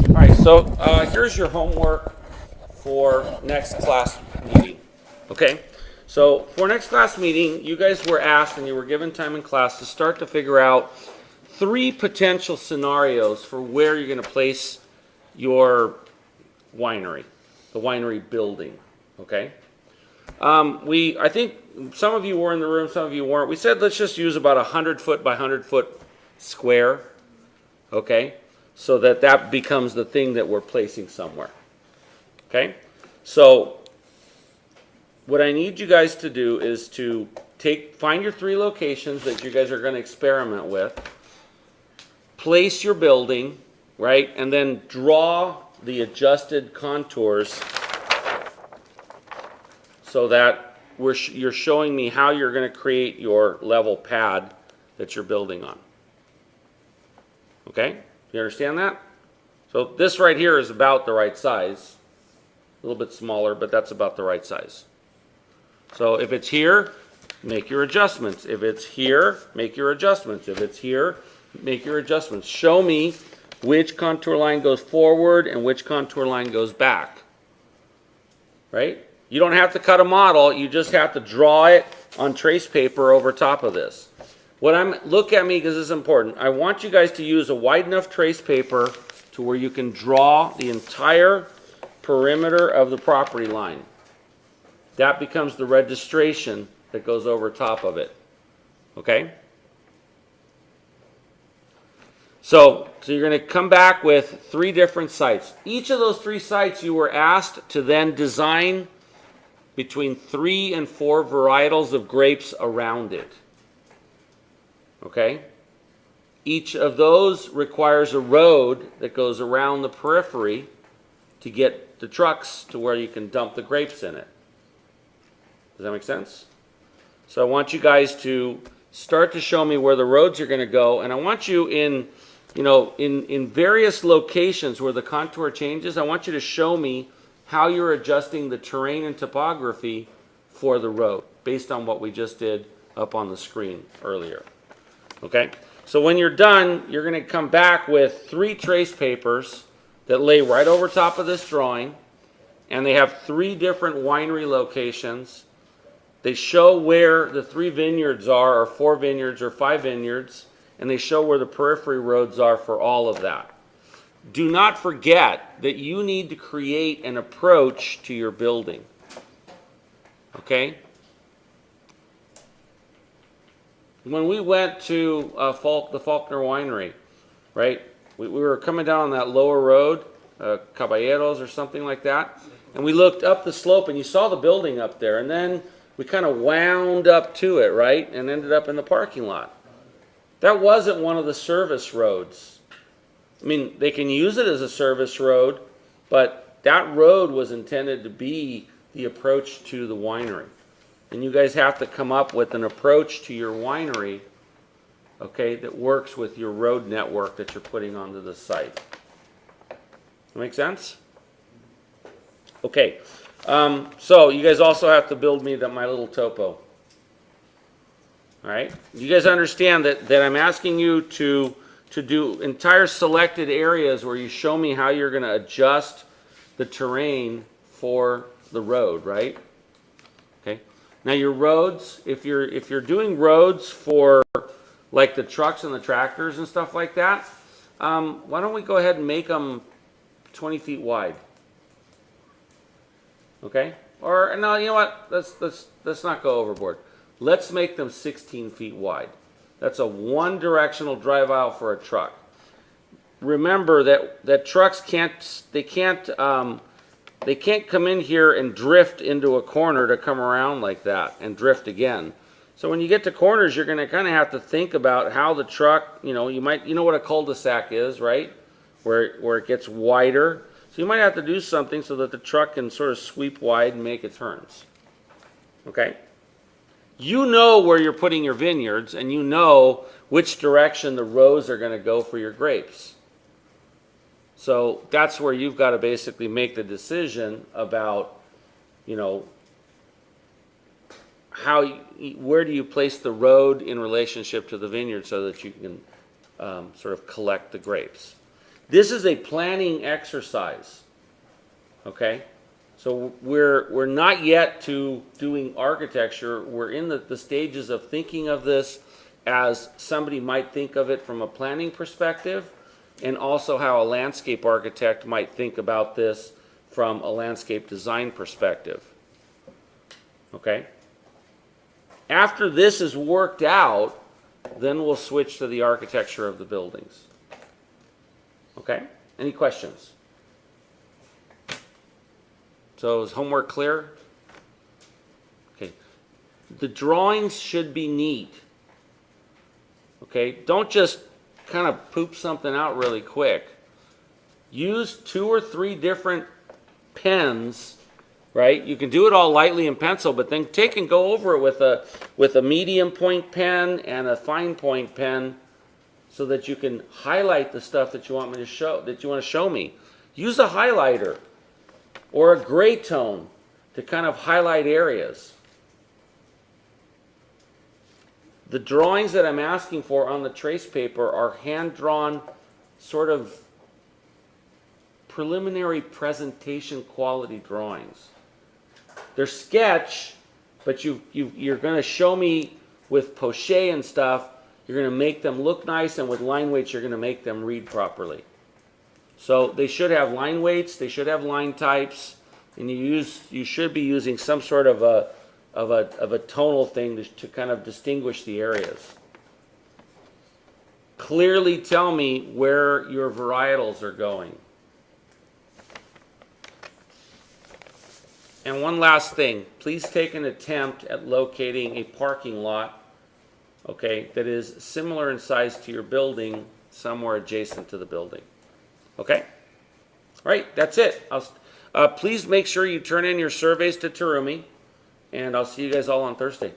All right, so here's your homework for next class meeting. Okay, so for next class meeting, you guys were asked and you were given time in class to start to figure out 3 potential scenarios for where you're going to place your winery, the winery building. Okay, I think some of you were in the room, some of you weren't. We said let's just use about 100-foot by 100-foot square. Okay, so that becomes the thing that we're placing somewhere. Okay, so what I need you guys to do is to find your 3 locations that you guys are going to experiment with, place your building, right, and then draw the adjusted contours so that you're showing me how you're going to create your level pad that you're building on. Okay, you understand that? So this right here is about the right size. A little bit smaller, but that's about the right size. So if it's here, make your adjustments. If it's here, make your adjustments. If it's here, make your adjustments. Show me which contour line goes forward and which contour line goes back. Right? You don't have to cut a model, you just have to draw it on trace paper over top of this. Look at me because this is important. I want you guys to use a wide enough trace paper to where you can draw the entire perimeter of the property line. That becomes the registration that goes over top of it. Okay? So you're going to come back with 3 different sites. Each of those 3 sites you were asked to then design between 3 and 4 varietals of grapes around it. Okay? Each of those requires a road that goes around the periphery to get the trucks to where you can dump the grapes in it. Does that make sense? So I want you guys to start to show me where the roads are going to go, and I want you in various locations where the contour changes, I want you to show me how you're adjusting the terrain and topography for the road based on what we just did up on the screen earlier. Okay? So when you're done, you're going to come back with 3 trace papers that lay right over top of this drawing, and they have 3 different winery locations. They show where the 3 vineyards are, or 4 vineyards, or 5 vineyards, and they show where the periphery roads are for all of that. Do not forget that you need to create an approach to your building. Okay? When we went to the Faulkner Winery, right, we were coming down on that lower road, Caballeros or something like that, and we looked up the slope and you saw the building up there, and then we kind of wound up to it, right, and ended up in the parking lot. That wasn't one of the service roads. I mean, they can use it as a service road, but that road was intended to be the approach to the winery. And you guys have to come up with an approach to your winery, okay, that works with your road network that you're putting onto the site. That make sense? Okay. So you guys also have to build me my little topo. All right? You guys understand that I'm asking you to do entire selected areas where you show me how you're going to adjust the terrain for the road, right? Okay. Now your roads, if you're doing roads for like the trucks and the tractors and stuff like that, why don't we go ahead and make them 20 feet wide? Okay? Or no, you know what? Let's not go overboard. Let's make them 16 feet wide. That's a one-directional drive aisle for a truck. Remember that trucks can't come in here and drift into a corner to come around like that and drift again. So when you get to corners, you're going to kind of have to think about how the truck, you know what a cul-de-sac is, right? Where it gets wider. So you might have to do something so that the truck can sort of sweep wide and make its turns. Okay? You know where you're putting your vineyards, and you know which direction the rows are going to go for your grapes. So that's where you've got to basically make the decision about, where do you place the road in relationship to the vineyard so that you can sort of collect the grapes. This is a planning exercise, okay? So we're not yet to doing architecture. We're in the stages of thinking of this as somebody might think of it from a planning perspective, and also how a landscape architect might think about this from a landscape design perspective. Okay? After this is worked out, then we'll switch to the architecture of the buildings. Okay? Any questions? So is homework clear? Okay. The drawings should be neat. Okay? Don't just kind of poop something out really quick. Use 2 or 3 different pens, right? You can do it all lightly in pencil, but then take and go over it with a medium point pen and a fine point pen, so that you can highlight the stuff that you want me to show, that you want to show me. Use a highlighter or a gray tone to kind of highlight areas. The drawings that I'm asking for on the trace paper are hand-drawn, sort of preliminary presentation quality drawings. They're sketch, but you're going to show me with poche and stuff. You're going to make them look nice, and with line weights, you're going to make them read properly. So they should have line weights, they should have line types, and you should be using some sort of a tonal thing to kind of distinguish the areas. Clearly tell me where your varietals are going. And one last thing, please take an attempt at locating a parking lot, okay, that is similar in size to your building, somewhere adjacent to the building. Okay? All right, that's it. Please make sure you turn in your surveys to Terumi, and I'll see you guys all on Thursday.